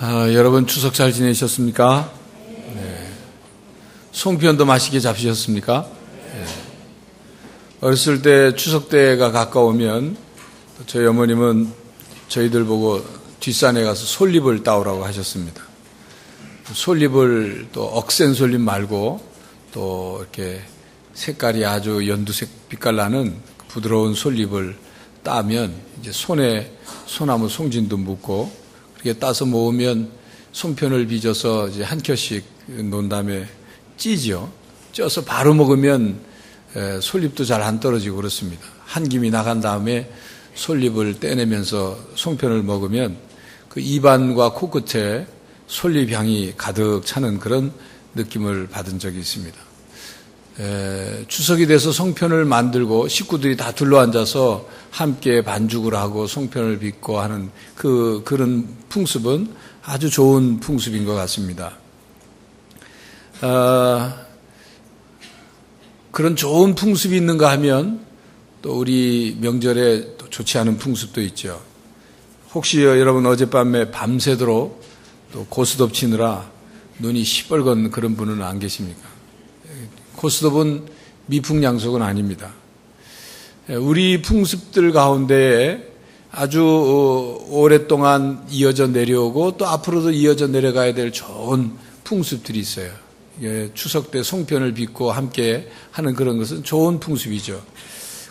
여러분 추석 잘 지내셨습니까? 네. 송편도 맛있게 잡수셨습니까? 네. 어렸을 때 추석 때가 가까우면 저희 어머님은 저희들 보고 뒷산에 가서 솔잎을 따오라고 하셨습니다. 솔잎을 또 억센 솔잎 말고 또 이렇게 색깔이 아주 연두색 빛깔 나는 부드러운 솔잎을 따면 이제 손에 소나무 송진도 묻고 그렇게 따서 모으면 송편을 빚어서 이제 한 켜씩 놓은 다음에 찌죠. 쪄서 바로 먹으면 솔잎도 잘 안 떨어지고 그렇습니다. 한 김이 나간 다음에 솔잎을 떼내면서 송편을 먹으면 그 입안과 코끝에 솔잎 향이 가득 차는 그런 느낌을 받은 적이 있습니다. 추석이 돼서 송편을 만들고 식구들이 다 둘러앉아서 함께 반죽을 하고 송편을 빚고 하는 그런 풍습은 아주 좋은 풍습인 것 같습니다. 그런 좋은 풍습이 있는가 하면 또 우리 명절에 또 좋지 않은 풍습도 있죠. 혹시 여러분 어젯밤에 밤새도록 또 고스톱 치느라 눈이 시뻘건 그런 분은 안 계십니까? 고스톱은 미풍양속은 아닙니다. 우리 풍습들 가운데 아주 오랫동안 이어져 내려오고 또 앞으로도 이어져 내려가야 될 좋은 풍습들이 있어요. 추석 때 송편을 빚고 함께 하는 그런 것은 좋은 풍습이죠.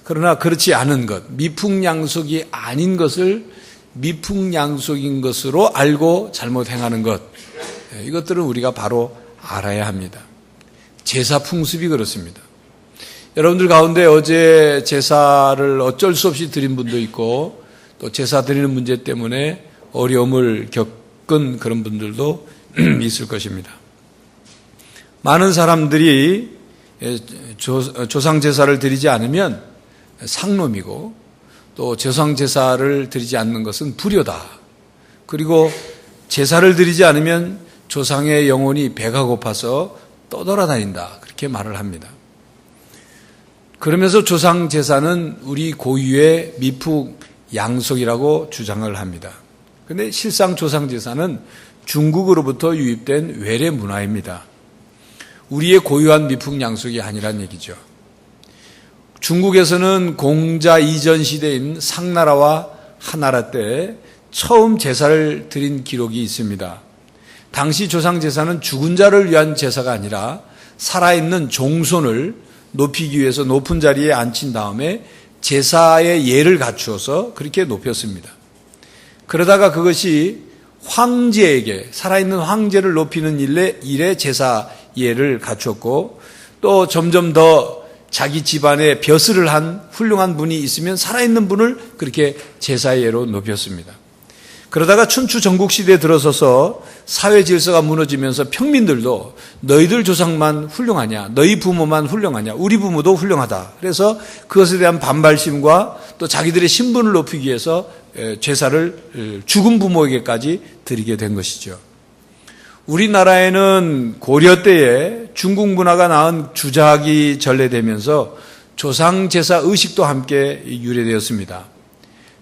그러나 그렇지 않은 것, 미풍양속이 아닌 것을 미풍양속인 것으로 알고 잘못 행하는 것, 이것들은 우리가 바로 알아야 합니다. 제사 풍습이 그렇습니다. 여러분들 가운데 어제 제사를 어쩔 수 없이 드린 분도 있고 또 제사 드리는 문제 때문에 어려움을 겪은 그런 분들도 있을 것입니다. 많은 사람들이 조상 제사를 드리지 않으면 상놈이고 또 조상 제사를 드리지 않는 것은 불효다. 그리고 제사를 드리지 않으면 조상의 영혼이 배가 고파서 떠돌아다닌다. 그렇게 말을 합니다. 그러면서 조상 제사는 우리 고유의 미풍양속이라고 주장을 합니다. 그런데 실상 조상 제사는 중국으로부터 유입된 외래 문화입니다. 우리의 고유한 미풍양속이 아니란 얘기죠. 중국에서는 공자 이전 시대인 상나라와 하나라 때 처음 제사를 드린 기록이 있습니다. 당시 조상 제사는 죽은 자를 위한 제사가 아니라 살아있는 종손을 높이기 위해서 높은 자리에 앉힌 다음에 제사의 예를 갖추어서 그렇게 높였습니다. 그러다가 그것이 황제에게 살아있는 황제를 높이는 일에 제사 예를 갖췄고 또 점점 더 자기 집안에 벼슬을 한 훌륭한 분이 있으면 살아있는 분을 그렇게 제사 예로 높였습니다. 그러다가 춘추 전국시대에 들어서서 사회 질서가 무너지면서 평민들도 너희들 조상만 훌륭하냐, 너희 부모만 훌륭하냐, 우리 부모도 훌륭하다. 그래서 그것에 대한 반발심과 또 자기들의 신분을 높이기 위해서 제사를 죽은 부모에게까지 드리게 된 것이죠. 우리나라에는 고려 때에 중국 문화가 낳은 주작이 전래되면서 조상 제사 의식도 함께 유래되었습니다.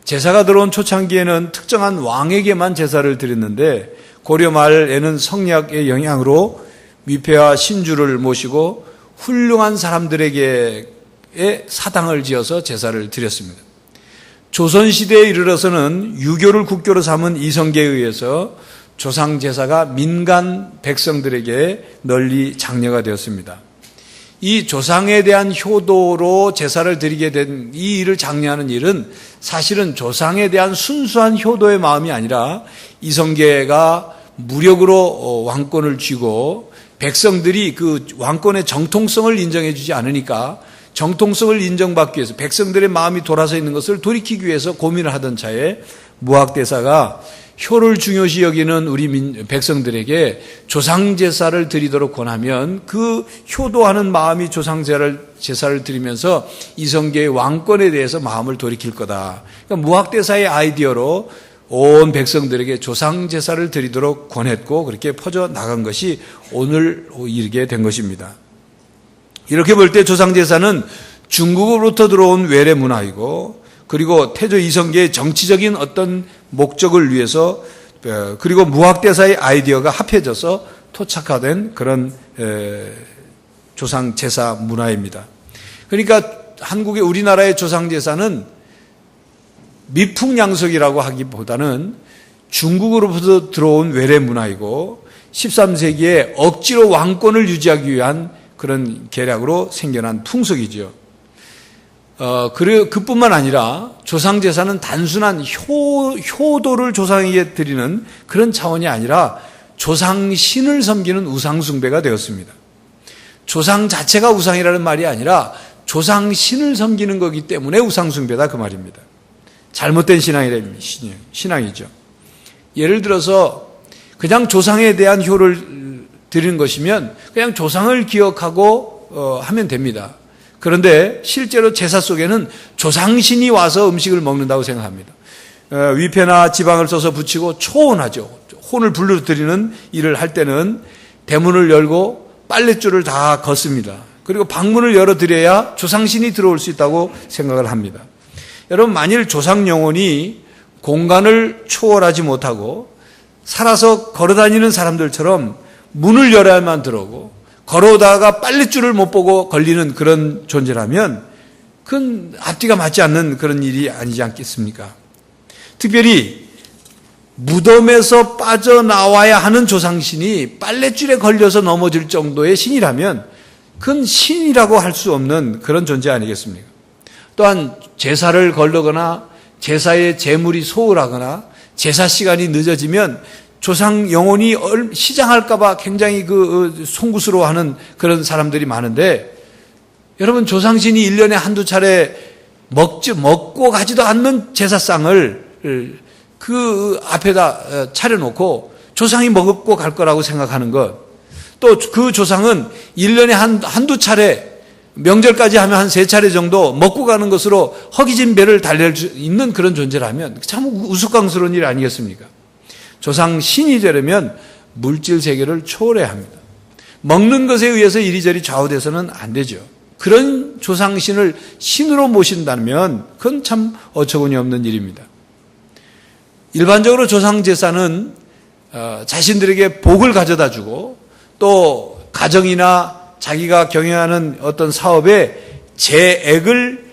제사가 들어온 초창기에는 특정한 왕에게만 제사를 드렸는데 고려 말에는 성리학의 영향으로 위패와 신주를 모시고 훌륭한 사람들에게 사당을 지어서 제사를 드렸습니다. 조선시대에 이르러서는 유교를 국교로 삼은 이성계에 의해서 조상 제사가 민간 백성들에게 널리 장려가 되었습니다. 이 조상에 대한 효도로 제사를 드리게 된 이 일을 장려하는 일은 사실은 조상에 대한 순수한 효도의 마음이 아니라 이성계가 무력으로 왕권을 쥐고 백성들이 그 왕권의 정통성을 인정해 주지 않으니까 정통성을 인정받기 위해서 백성들의 마음이 돌아서 있는 것을 돌이키기 위해서 고민을 하던 차에 무학대사가 효를 중요시 여기는 우리 백성들에게 조상제사를 드리도록 권하면 그 효도하는 마음이 조상제사를 드리면서 이성계의 왕권에 대해서 마음을 돌이킬 거다. 그러니까 무학대사의 아이디어로 온 백성들에게 조상제사를 드리도록 권했고 그렇게 퍼져나간 것이 오늘 이르게 된 것입니다. 이렇게 볼 때 조상제사는 중국으로부터 들어온 외래 문화이고 그리고 태조 이성계의 정치적인 어떤 목적을 위해서 그리고 무학대사의 아이디어가 합해져서 토착화된 그런 조상 제사 문화입니다. 그러니까 한국의 우리나라의 조상 제사는 미풍양속이라고 하기보다는 중국으로부터 들어온 외래 문화이고 13세기에 억지로 왕권을 유지하기 위한 그런 계략으로 생겨난 풍속이죠. 그뿐만 아니라 조상 제사는 단순한 효도를 조상에게 드리는 그런 차원이 아니라 조상신을 섬기는 우상 숭배가 되었습니다. 조상 자체가 우상이라는 말이 아니라 조상신을 섬기는 거기 때문에 우상 숭배다 그 말입니다. 잘못된 신앙이죠. 예를 들어서 그냥 조상에 대한 효를 드리는 것이면 그냥 조상을 기억하고 하면 됩니다. 그런데 실제로 제사 속에는 조상신이 와서 음식을 먹는다고 생각합니다. 위패나 지방을 써서 붙이고 초혼하죠. 혼을 불러드리는 일을 할 때는 대문을 열고 빨랫줄을 다 걷습니다. 그리고 방문을 열어드려야 조상신이 들어올 수 있다고 생각을 합니다. 여러분, 만일 조상 영혼이 공간을 초월하지 못하고 살아서 걸어다니는 사람들처럼 문을 열어야만 들어오고 걸어오다가 빨랫줄을 못 보고 걸리는 그런 존재라면 그건 앞뒤가 맞지 않는 그런 일이 아니지 않겠습니까? 특별히 무덤에서 빠져나와야 하는 조상신이 빨랫줄에 걸려서 넘어질 정도의 신이라면 그건 신이라고 할 수 없는 그런 존재 아니겠습니까? 또한 제사를 걸르거나 제사의 제물이 소홀하거나 제사 시간이 늦어지면 조상 영혼이 시장할까봐 굉장히 송구스러워하는 그런 사람들이 많은데, 여러분, 조상신이 1년에 한두 차례 먹고 가지도 않는 제사상을 그 앞에다 차려놓고 조상이 먹고 갈 거라고 생각하는 것, 또 그 조상은 1년에 한두 차례, 명절까지 하면 한 3차례 정도 먹고 가는 것으로 허기진 배를 달랠 수 있는 그런 존재라면 참 우스꽝스러운 일 아니겠습니까? 조상 신이 되려면 물질 세계를 초월해야 합니다. 먹는 것에 의해서 이리저리 좌우돼서는 안 되죠. 그런 조상신을 신으로 모신다면 그건 참 어처구니 없는 일입니다. 일반적으로 조상 제사는 자신들에게 복을 가져다 주고 또 가정이나 자기가 경영하는 어떤 사업에 재액을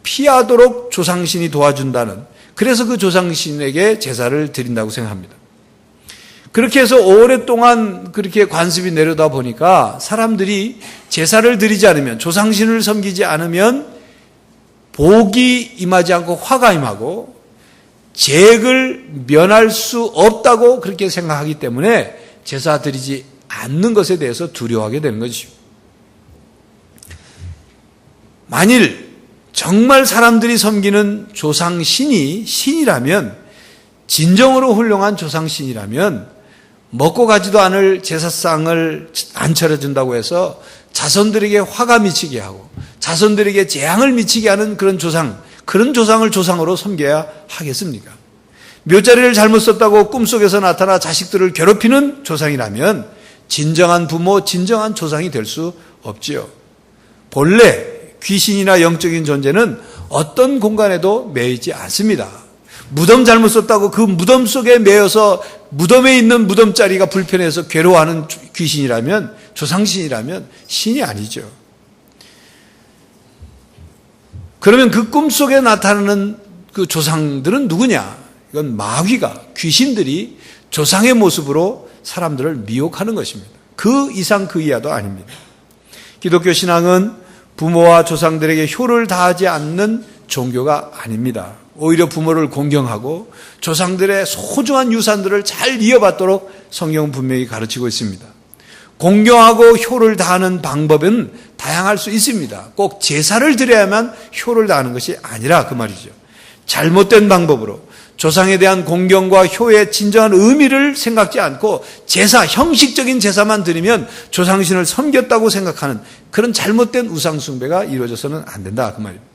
피하도록 조상신이 도와준다는, 그래서 그 조상신에게 제사를 드린다고 생각합니다. 그렇게 해서 오랫동안 그렇게 관습이 내려다 보니까 사람들이 제사를 드리지 않으면, 조상신을 섬기지 않으면 복이 임하지 않고 화가 임하고 재액을 면할 수 없다고 그렇게 생각하기 때문에 제사 드리지 않는 것에 대해서 두려워하게 되는 것이죠. 만일 정말 사람들이 섬기는 조상신이 신이라면, 진정으로 훌륭한 조상신이라면 먹고 가지도 않을 제사상을 안 차려준다고 해서 자손들에게 화가 미치게 하고 자손들에게 재앙을 미치게 하는 그런 조상을 조상으로 섬겨야 하겠습니까? 묘자리를 잘못 썼다고 꿈속에서 나타나 자식들을 괴롭히는 조상이라면 진정한 부모, 진정한 조상이 될 수 없지요. 본래 귀신이나 영적인 존재는 어떤 공간에도 매이지 않습니다. 무덤 잘못 썼다고 그 무덤 속에 매여서 무덤에 있는 무덤자리가 불편해서 괴로워하는 귀신이라면, 조상신이라면 신이 아니죠. 그러면 그 꿈속에 나타나는 그 조상들은 누구냐? 이건 마귀가, 귀신들이 조상의 모습으로 사람들을 미혹하는 것입니다. 그 이상 그 이하도 아닙니다. 기독교 신앙은 부모와 조상들에게 효를 다하지 않는 종교가 아닙니다. 오히려 부모를 공경하고 조상들의 소중한 유산들을 잘 이어받도록 성경은 분명히 가르치고 있습니다. 공경하고 효를 다하는 방법은 다양할 수 있습니다. 꼭 제사를 드려야만 효를 다하는 것이 아니라 그 말이죠. 잘못된 방법으로 조상에 대한 공경과 효의 진정한 의미를 생각지 않고 제사, 형식적인 제사만 드리면 조상신을 섬겼다고 생각하는 그런 잘못된 우상 숭배가 이루어져서는 안 된다 그 말입니다.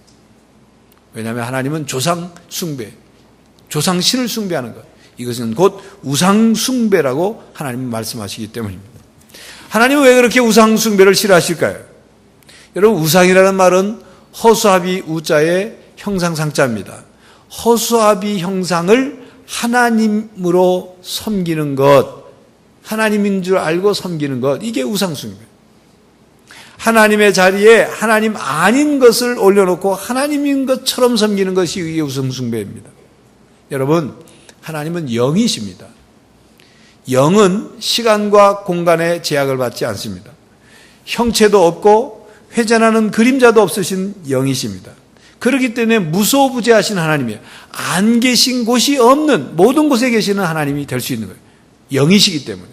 왜냐하면 하나님은 조상 숭배, 조상신을 숭배하는 것, 이것은 곧 우상 숭배라고 하나님은 말씀하시기 때문입니다. 하나님은 왜 그렇게 우상 숭배를 싫어하실까요? 여러분, 우상이라는 말은 허수아비 우자의 형상상자입니다. 허수아비 형상을 하나님으로 섬기는 것, 하나님인 줄 알고 섬기는 것, 이게 우상숭배. 하나님의 자리에 하나님 아닌 것을 올려놓고 하나님인 것처럼 섬기는 것이 이게 우상숭배입니다. 여러분, 하나님은 영이십니다. 영은 시간과 공간의 제약을 받지 않습니다. 형체도 없고 회전하는 그림자도 없으신 영이십니다. 그렇기 때문에 무소부재하신 하나님이에요. 안 계신 곳이 없는 모든 곳에 계시는 하나님이 될 수 있는 거예요. 영이시기 때문에.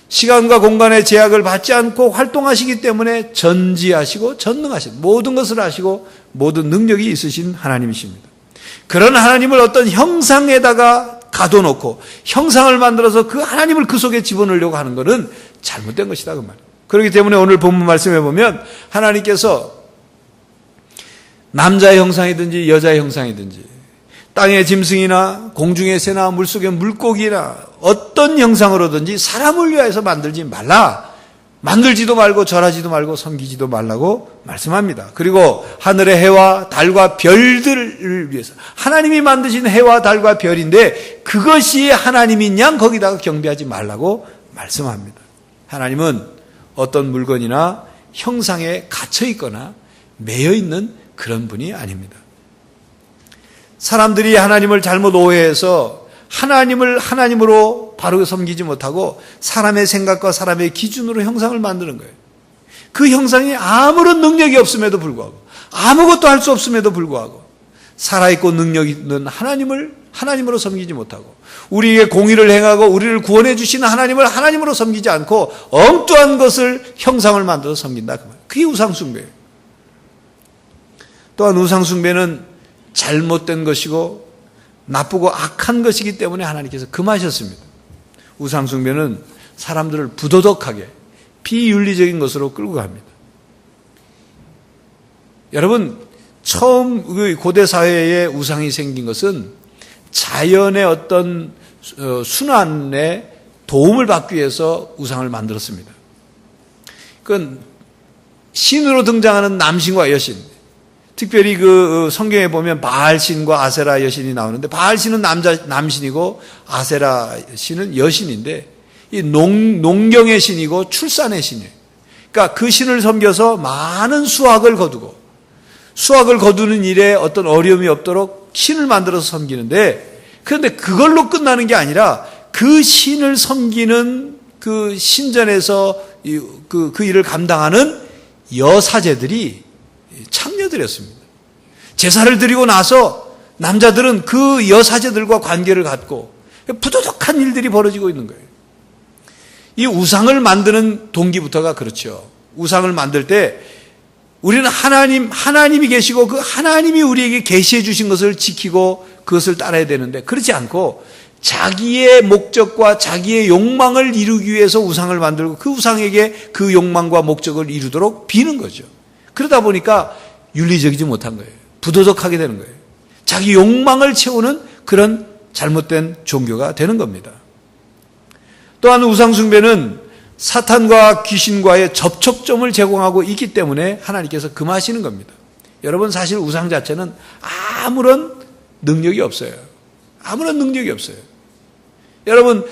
시간과 공간의 제약을 받지 않고 활동하시기 때문에 전지하시고 전능하신 모든 것을 아시고 모든 능력이 있으신 하나님이십니다. 그런 하나님을 어떤 형상에다가 가둬놓고 형상을 만들어서 그 하나님을 그 속에 집어넣으려고 하는 것은 잘못된 것이다 그 말이에요. 그렇기 때문에 오늘 본문 말씀해 보면 하나님께서 남자의 형상이든지 여자의 형상이든지 땅의 짐승이나 공중의 새나 물속의 물고기나 어떤 형상으로든지 사람을 위하여서 만들지 말라. 만들지도 말고 절하지도 말고 섬기지도 말라고 말씀합니다. 그리고 하늘의 해와 달과 별들을 위해서 하나님이 만드신 해와 달과 별인데 그것이 하나님인 양 거기다가 경배하지 말라고 말씀합니다. 하나님은 어떤 물건이나 형상에 갇혀 있거나 매여 있는 그런 분이 아닙니다. 사람들이 하나님을 잘못 오해해서 하나님을 하나님으로 바로 섬기지 못하고 사람의 생각과 사람의 기준으로 형상을 만드는 거예요. 그 형상이 아무런 능력이 없음에도 불구하고 아무것도 할 수 없음에도 불구하고 살아있고 능력 있는 하나님을 하나님으로 섬기지 못하고 우리에게 공의를 행하고 우리를 구원해 주시는 하나님을 하나님으로 섬기지 않고 엉뚱한 것을 형상을 만들어서 섬긴다. 그게 우상숭배예요. 또한 우상숭배는 잘못된 것이고 나쁘고 악한 것이기 때문에 하나님께서 금하셨습니다. 우상숭배는 사람들을 부도덕하게 비윤리적인 것으로 끌고 갑니다. 여러분, 처음 고대 사회에 우상이 생긴 것은 자연의 어떤 순환에 도움을 받기 위해서 우상을 만들었습니다. 그건 신으로 등장하는 남신과 여신, 특별히 그 성경에 보면 바알신과 아세라 여신이 나오는데 바알신은 남신이고 아세라 신은 여신인데 이 농경의 신이고 출산의 신이에요. 그러니까 그 신을 섬겨서 많은 수확을 거두고 수확을 거두는 일에 어떤 어려움이 없도록 신을 만들어서 섬기는데 그런데 그걸로 끝나는 게 아니라 그 신을 섬기는 그 신전에서 그 일을 감당하는 여사제들이 창녀들이었습니다. 제사를 드리고 나서 남자들은 그 여사제들과 관계를 갖고 부도덕한 일들이 벌어지고 있는 거예요. 이 우상을 만드는 동기부터가 그렇죠. 우상을 만들 때 우리는 하나님이 계시고 그 하나님이 우리에게 계시해 주신 것을 지키고 그것을 따라야 되는데 그렇지 않고 자기의 목적과 자기의 욕망을 이루기 위해서 우상을 만들고 그 우상에게 그 욕망과 목적을 이루도록 비는 거죠. 그러다 보니까 윤리적이지 못한 거예요. 부도덕하게 되는 거예요. 자기 욕망을 채우는 그런 잘못된 종교가 되는 겁니다. 또한 우상숭배는 사탄과 귀신과의 접촉점을 제공하고 있기 때문에 하나님께서 금하시는 겁니다. 여러분 사실 우상 자체는 아무런 능력이 없어요. 아무런 능력이 없어요. 여러분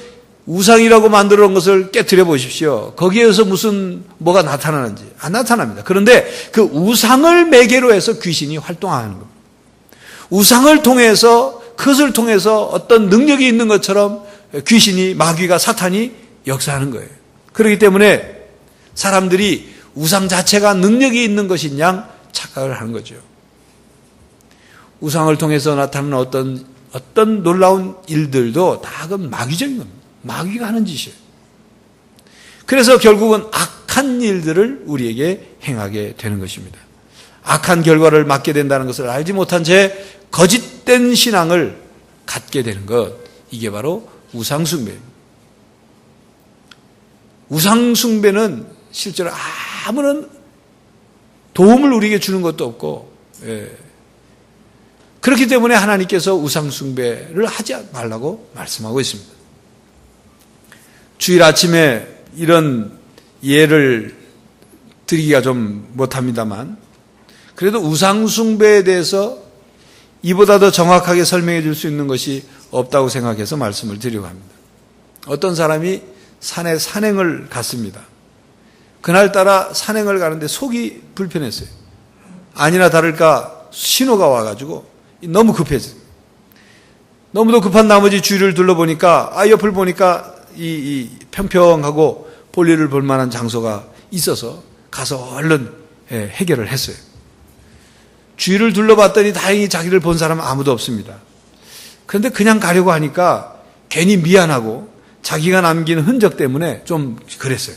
우상이라고 만들어 놓은 것을 깨트려 보십시오. 거기에서 뭐가 나타나는지 안 나타납니다. 그런데 그 우상을 매개로 해서 귀신이 활동하는 겁니다. 우상을 통해서 그것을 통해서 어떤 능력이 있는 것처럼 귀신이 마귀가 사탄이 역사하는 거예요. 그렇기 때문에 사람들이 우상 자체가 능력이 있는 것인 양 착각을 하는 거죠. 우상을 통해서 나타나는 어떤 놀라운 일들도 다 그건 마귀적인 겁니다. 마귀가 하는 짓이에요. 그래서 결국은 악한 일들을 우리에게 행하게 되는 것입니다. 악한 결과를 맞게 된다는 것을 알지 못한 채 거짓된 신앙을 갖게 되는 것, 이게 바로 우상숭배입니다. 우상숭배는 실제로 아무런 도움을 우리에게 주는 것도 없고, 그렇기 때문에 하나님께서 우상숭배를 하지 말라고 말씀하고 있습니다. 주일 아침에 이런 예를 드리기가 좀 못합니다만, 그래도 우상숭배에 대해서 이보다 더 정확하게 설명해 줄 수 있는 것이 없다고 생각해서 말씀을 드리려고 합니다. 어떤 사람이 산에 산행을 갔습니다. 그날따라 산행을 가는데 속이 불편했어요. 아니나 다를까 신호가 와가지고 너무 급해졌어요. 너무도 급한 나머지 주위를 둘러보니까 옆을 보니까 이 평평하고 볼일을 볼 만한 장소가 있어서 가서 얼른 해결을 했어요. 주위를 둘러봤더니 다행히 자기를 본 사람은 아무도 없습니다. 그런데 그냥 가려고 하니까 괜히 미안하고 자기가 남긴 흔적 때문에 좀 그랬어요.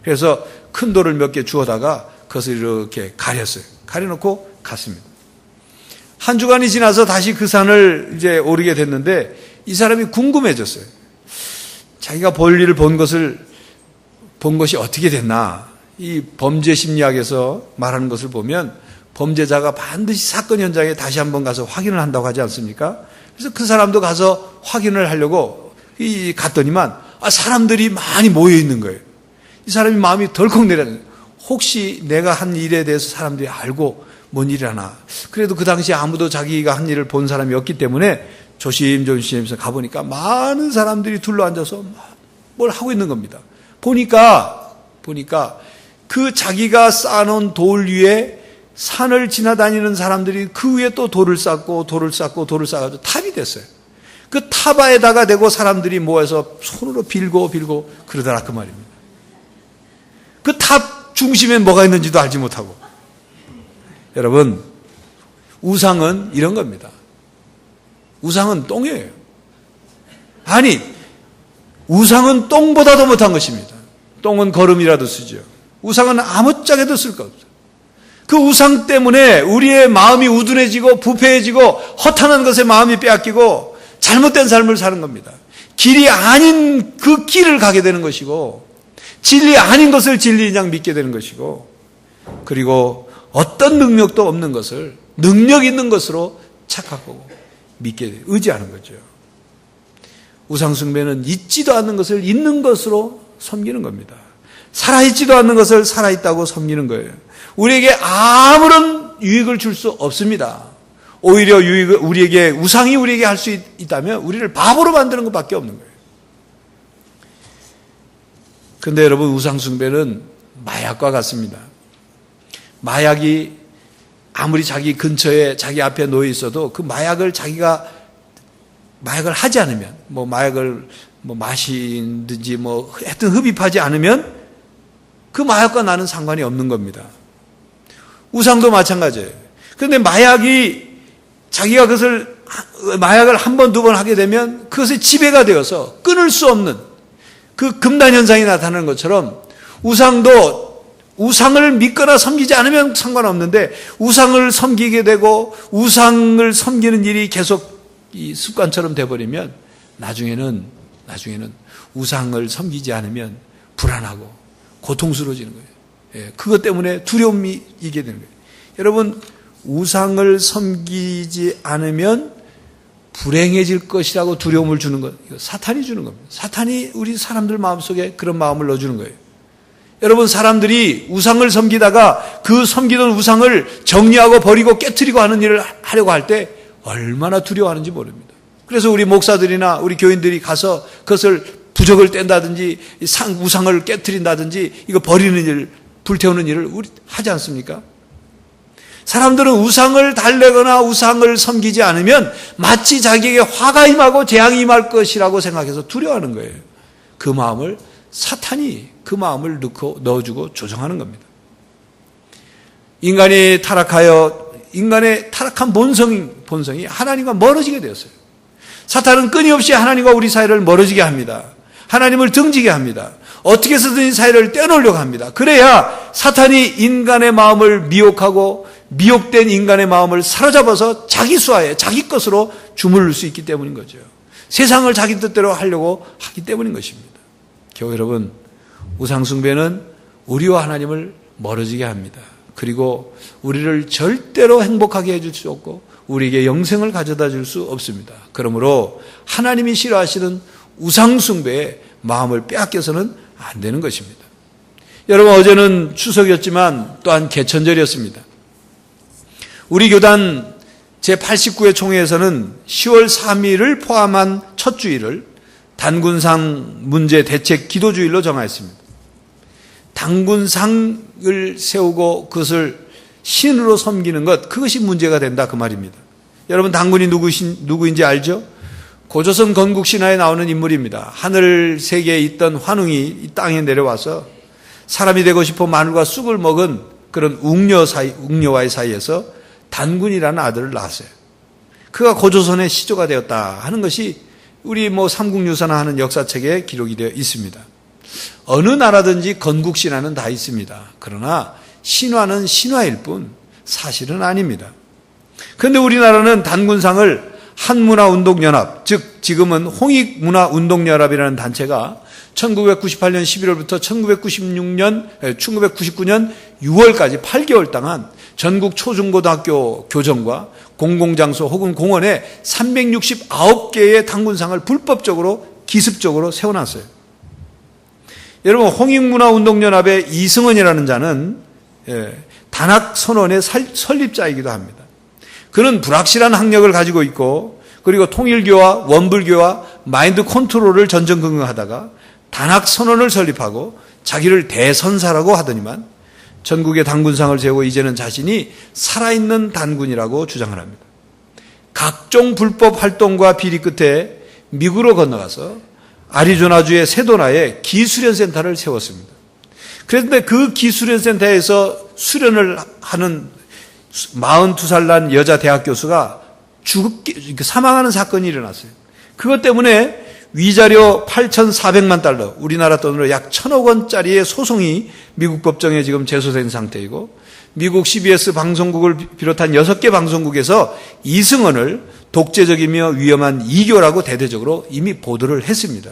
그래서 큰 돌을 몇 개 주워다가 그것을 이렇게 가렸어요. 가려놓고 갔습니다. 한 주간이 지나서 다시 그 산을 이제 오르게 됐는데 이 사람이 궁금해졌어요. 자기가 볼 일을 본 것이 어떻게 됐나. 이 범죄 심리학에서 말하는 것을 보면 범죄자가 반드시 사건 현장에 다시 한번 가서 확인을 한다고 하지 않습니까? 그래서 그 사람도 가서 확인을 하려고 갔더니만 사람들이 많이 모여 있는 거예요. 이 사람이 마음이 덜컥 내려요. 혹시 내가 한 일에 대해서 사람들이 알고 뭔 일이 하나. 그래도 그 당시에 아무도 자기가 한 일을 본 사람이 없기 때문에 조심조심해서 가보니까 많은 사람들이 둘러앉아서 뭘 하고 있는 겁니다. 보니까 그 자기가 쌓아놓은 돌 위에 산을 지나다니는 사람들이 그 위에 또 돌을 쌓고 쌓아가지고 탑이 됐어요. 그 탑에다가 대고 사람들이 모여서 손으로 빌고 그러더라 그 말입니다. 그 탑 중심에 뭐가 있는지도 알지 못하고. 여러분, 우상은 이런 겁니다. 우상은 똥이에요. 아니, 우상은 똥보다 더 못한 것입니다. 똥은 거름이라도 쓰죠. 우상은 아무짝에도 쓸 거 없어요. 그 우상 때문에 우리의 마음이 우둔해지고 부패해지고 허탄한 것에 마음이 빼앗기고 잘못된 삶을 사는 겁니다. 길이 아닌 그 길을 가게 되는 것이고 진리 아닌 것을 진리인 양 믿게 되는 것이고 그리고 어떤 능력도 없는 것을 능력 있는 것으로 착각하고 믿게 의지하는 거죠. 우상 숭배는 있지도 않는 것을 있는 것으로 섬기는 겁니다. 살아있지도 않는 것을 살아있다고 섬기는 거예요. 우리에게 아무런 유익을 줄 수 없습니다. 오히려 우상이 우리에게 할 수 있다면 우리를 바보로 만드는 것밖에 없는 거예요. 그런데 여러분, 우상 숭배는 마약과 같습니다. 마약이 아무리 자기 근처에 자기 앞에 놓여 있어도 그 마약을 자기가 마약을 하지 않으면 마약을 마시든지 하여튼 흡입하지 않으면 그 마약과 나는 상관이 없는 겁니다. 우상도 마찬가지예요. 그런데 자기가 마약을 한 번, 두 번 하게 되면 그것에 지배가 되어서 끊을 수 없는 그 금단 현상이 나타나는 것처럼 우상을 믿거나 섬기지 않으면 상관없는데 우상을 섬기게 되고 우상을 섬기는 일이 계속 이 습관처럼 돼버리면 나중에는 우상을 섬기지 않으면 불안하고 고통스러워지는 거예요. 그것 때문에 두려움이 이게 되는 거예요. 여러분, 우상을 섬기지 않으면 불행해질 것이라고 두려움을 주는 것, 이거 사탄이 주는 겁니다. 사탄이 우리 사람들 마음속에 그런 마음을 넣어주는 거예요. 여러분, 사람들이 우상을 섬기다가 그 섬기던 우상을 정리하고 버리고 깨트리고 하는 일을 하려고 할 때 얼마나 두려워하는지 모릅니다. 그래서 우리 목사들이나 우리 교인들이 가서 그것을 부적을 뗀다든지 우상을 깨트린다든지 이거 버리는 일, 불태우는 일을 우리 하지 않습니까? 사람들은 우상을 달래거나 우상을 섬기지 않으면 마치 자기에게 화가 임하고 재앙이 임할 것이라고 생각해서 두려워하는 거예요. 그 마음을 사탄이 그 마음을 넣어주고 조정하는 겁니다. 인간이 타락하여 인간의 타락한 본성이 하나님과 멀어지게 되었어요. 사탄은 끊임없이 하나님과 우리 사이를 멀어지게 합니다. 하나님을 등지게 합니다. 어떻게 해서든 사이를 떼놓으려고 합니다. 그래야 사탄이 인간의 마음을 미혹하고 미혹된 인간의 마음을 사로잡아서 자기 수하에 자기 것으로 주물를 수 있기 때문인 거죠. 세상을 자기 뜻대로 하려고 하기 때문인 것입니다. 교회 여러분, 우상숭배는 우리와 하나님을 멀어지게 합니다. 그리고 우리를 절대로 행복하게 해줄 수 없고 우리에게 영생을 가져다 줄 수 없습니다. 그러므로 하나님이 싫어하시는 우상숭배의 마음을 빼앗겨서는 안 되는 것입니다. 여러분, 어제는 추석이었지만 또한 개천절이었습니다. 우리 교단 제89회 총회에서는 10월 3일을 포함한 첫 주일을 단군상 문제 대책 기도주일로 정하였습니다. 단군상을 세우고 그것을 신으로 섬기는 것, 그것이 문제가 된다 그 말입니다. 여러분, 단군이 누구인지 알죠? 고조선 건국 신화에 나오는 인물입니다. 하늘 세계에 있던 환웅이 이 땅에 내려와서 사람이 되고 싶어 마늘과 쑥을 먹은 그런 웅녀와의 사이에서 단군이라는 아들을 낳았어요. 그가 고조선의 시조가 되었다 하는 것이 우리 삼국유사나 하는 역사책에 기록이 되어 있습니다. 어느 나라든지 건국 신화는 다 있습니다. 그러나 신화는 신화일 뿐 사실은 아닙니다. 그런데 우리나라는 단군상을 한문화운동연합, 즉 지금은 홍익문화운동연합이라는 단체가 1998년 11월부터 1999년 6월까지 8개월 동안 전국 초중고등학교 교정과 공공장소 혹은 공원에 369개의 단군상을 불법적으로 기습적으로 세워놨어요. 여러분, 홍익문화운동연합의 이승헌이라는 자는 단학선언의 설립자이기도 합니다. 그는 불확실한 학력을 가지고 있고, 그리고 통일교와 원불교와 마인드 컨트롤을 전전긍긍하다가 단학선언을 설립하고 자기를 대선사라고 하더니만 전국의 단군상을 세우고 이제는 자신이 살아있는 단군이라고 주장을 합니다. 각종 불법 활동과 비리 끝에 미국으로 건너가서 아리조나주의 세도나에 기수련센터를 세웠습니다. 그런데 그 기수련센터에서 수련을 하는 42살 난 여자 대학 교수가 사망하는 사건이 일어났어요. 그것 때문에 위자료 8,400만 달러, 우리나라 돈으로 약 1,000억 원짜리의 소송이 미국 법정에 지금 제소된 상태이고, 미국 CBS 방송국을 비롯한 6개 방송국에서 이승헌을 독재적이며 위험한 이교라고 대대적으로 이미 보도를 했습니다.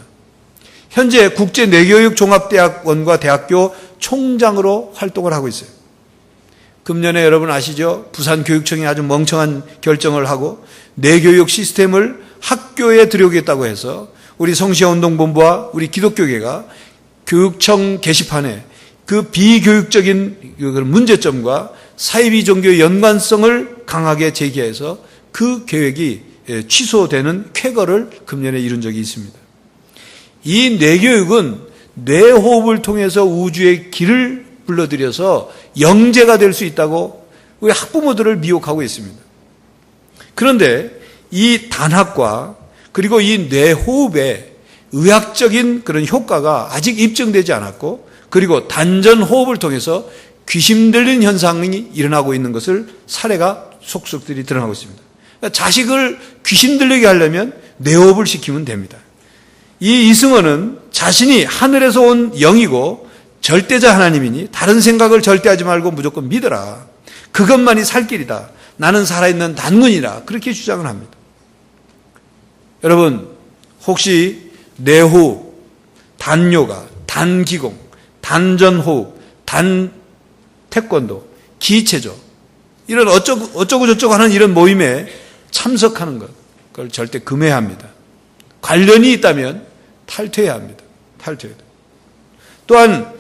현재 국제내교육종합대학원과 대학교 총장으로 활동을 하고 있어요. 금년에 여러분 아시죠? 부산교육청이 아주 멍청한 결정을 하고 내교육 시스템을 학교에 들여오겠다고 해서 우리 성시운동본부와 우리 기독교계가 교육청 게시판에 그 비교육적인 문제점과 사이비 종교의 연관성을 강하게 제기해서 그 계획이 취소되는 쾌거를 금년에 이룬 적이 있습니다. 이 뇌교육은 뇌호흡을 통해서 우주의 길을 불러들여서 영재가 될 수 있다고 우리 학부모들을 미혹하고 있습니다. 그런데 이 단학과 그리고 이 뇌호흡의 의학적인 그런 효과가 아직 입증되지 않았고, 그리고 단전호흡을 통해서 귀신 들린 현상이 일어나고 있는 것을 사례가 속속들이 드러나고 있습니다. 그러니까 자식을 귀신 들리게 하려면 뇌호흡을 시키면 됩니다. 이 이승헌은 자신이 하늘에서 온 영이고 절대자 하나님이니 다른 생각을 절대 하지 말고 무조건 믿어라. 그것만이 살 길이다. 나는 살아있는 단군이다. 그렇게 주장을 합니다. 여러분, 혹시 뇌호흡, 단요가, 단기공, 단전호흡, 단태권도, 기체조, 이런 어쩌고 저쩌고 하는 이런 모임에 참석하는 것, 그걸 절대 금해야 합니다. 관련이 있다면 탈퇴해야 합니다. 탈퇴해야 돼요. 또한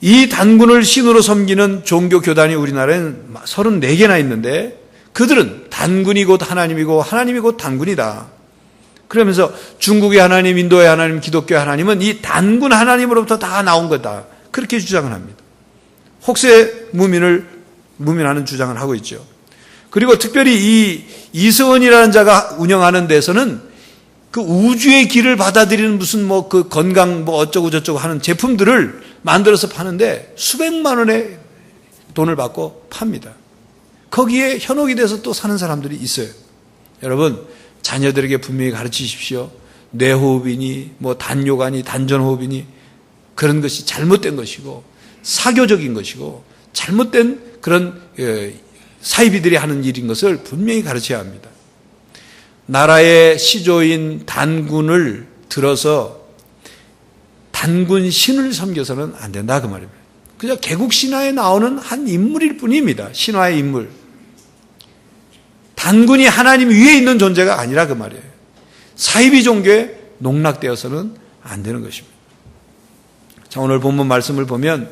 이 단군을 신으로 섬기는 종교 교단이 우리나라에는 34개나 있는데, 그들은 단군이 곧 하나님이고 하나님이 곧 단군이다. 그러면서 중국의 하나님, 인도의 하나님, 기독교의 하나님은 이 단군 하나님으로부터 다 나온 거다. 그렇게 주장을 합니다. 혹세 무민하는 주장을 하고 있죠. 그리고 특별히 이 이승헌이라는 자가 운영하는 데서는 그 우주의 길을 받아들이는 무슨 그 건강 어쩌고 저쩌고 하는 제품들을 만들어서 파는데 수백만 원의 돈을 받고 팝니다. 거기에 현혹이 돼서 또 사는 사람들이 있어요. 여러분, 자녀들에게 분명히 가르치십시오. 뇌호흡이니 단요가니 단전호흡이니 그런 것이 잘못된 것이고 사교적인 것이고 잘못된 그런 사이비들이 하는 일인 것을 분명히 가르쳐야 합니다. 나라의 시조인 단군을 들어서 단군 신을 섬겨서는 안 된다 그 말입니다. 그냥 개국 신화에 나오는 한 인물일 뿐입니다. 신화의 인물. 단군이 하나님 위에 있는 존재가 아니라 그 말이에요. 사이비 종교에 농락되어서는 안 되는 것입니다. 자, 오늘 본문 말씀을 보면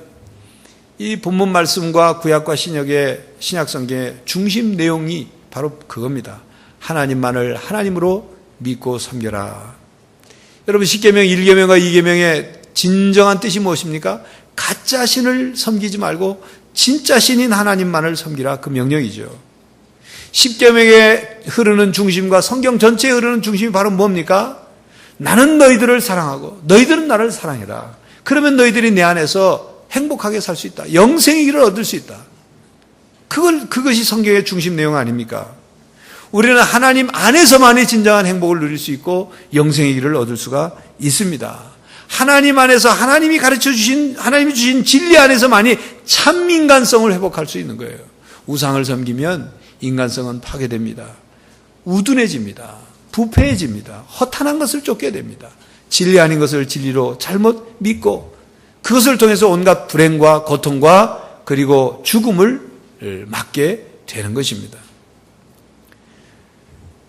이 본문 말씀과 구약과 신약의 신약 성경의 중심 내용이 바로 그겁니다. 하나님만을 하나님으로 믿고 섬겨라. 여러분, 10계명 1계명과 2계명의 진정한 뜻이 무엇입니까? 가짜 신을 섬기지 말고 진짜 신인 하나님만을 섬기라, 그 명령이죠. 10계명에 흐르는 중심과 성경 전체에 흐르는 중심이 바로 뭡니까? 나는 너희들을 사랑하고 너희들은 나를 사랑해라. 그러면 너희들이 내 안에서 행복하게 살 수 있다. 영생의 길을 얻을 수 있다. 그것이 성경의 중심 내용 아닙니까? 우리는 하나님 안에서만이 진정한 행복을 누릴 수 있고 영생의 길을 얻을 수가 있습니다. 하나님 안에서 하나님이 하나님이 주신 진리 안에서만이 참 인간성을 회복할 수 있는 거예요. 우상을 섬기면 인간성은 파괴됩니다. 우둔해집니다. 부패해집니다. 허탄한 것을 쫓게 됩니다. 진리 아닌 것을 진리로 잘못 믿고 그것을 통해서 온갖 불행과 고통과 그리고 죽음을 맞게 되는 것입니다.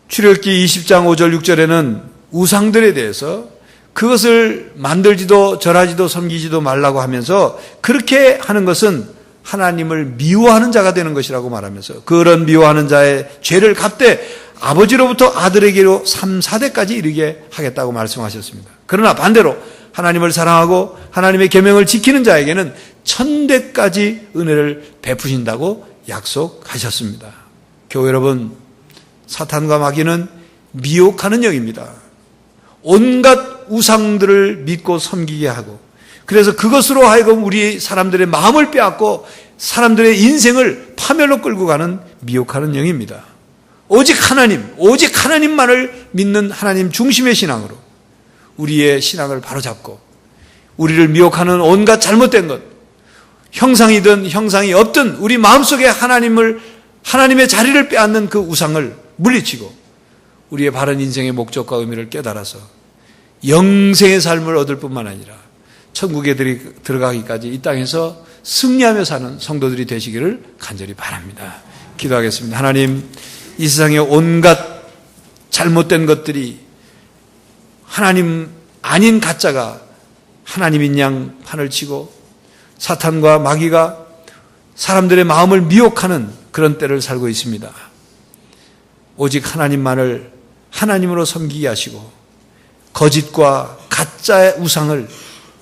출애굽기 20장 5절 6절에는 우상들에 대해서 그것을 만들지도 절하지도 섬기지도 말라고 하면서 그렇게 하는 것은 하나님을 미워하는 자가 되는 것이라고 말하면서 그런 미워하는 자의 죄를 갚되 아버지로부터 아들에게로 3, 4대까지 이르게 하겠다고 말씀하셨습니다. 그러나 반대로 하나님을 사랑하고 하나님의 계명을 지키는 자에게는 1000대까지 은혜를 베푸신다고 약속하셨습니다. 교회 여러분, 사탄과 마귀는 미혹하는 영입니다. 온갖 우상들을 믿고 섬기게 하고 그래서 그것으로 하여금 우리 사람들의 마음을 빼앗고 사람들의 인생을 파멸로 끌고 가는 미혹하는 영입니다. 오직 하나님만을 믿는 하나님 중심의 신앙으로 우리의 신앙을 바로잡고 우리를 미혹하는 온갖 잘못된 것, 형상이든 형상이 없든 우리 마음속에 하나님의 자리를 빼앗는 그 우상을 물리치고 우리의 바른 인생의 목적과 의미를 깨달아서 영생의 삶을 얻을 뿐만 아니라 천국에 들어가기까지 이 땅에서 승리하며 사는 성도들이 되시기를 간절히 바랍니다. 기도하겠습니다. 하나님, 이 세상의 온갖 잘못된 것들이 하나님 아닌 가짜가 하나님인 양 판을 치고 사탄과 마귀가 사람들의 마음을 미혹하는 그런 때를 살고 있습니다. 오직 하나님만을 하나님으로 섬기게 하시고 거짓과 가짜의 우상을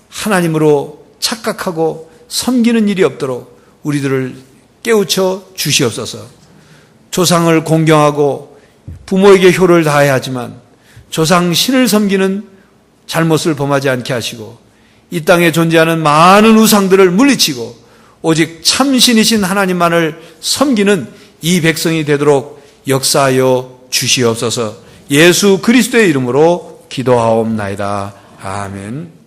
하나님으로 착각하고 섬기는 일이 없도록 우리들을 깨우쳐 주시옵소서. 조상을 공경하고 부모에게 효를 다해야 하지만 조상 신을 섬기는 잘못을 범하지 않게 하시고 이 땅에 존재하는 많은 우상들을 물리치고 오직 참신이신 하나님만을 섬기는 이 백성이 되도록 역사하여 주시옵소서. 예수 그리스도의 이름으로 기도하옵나이다. 아멘.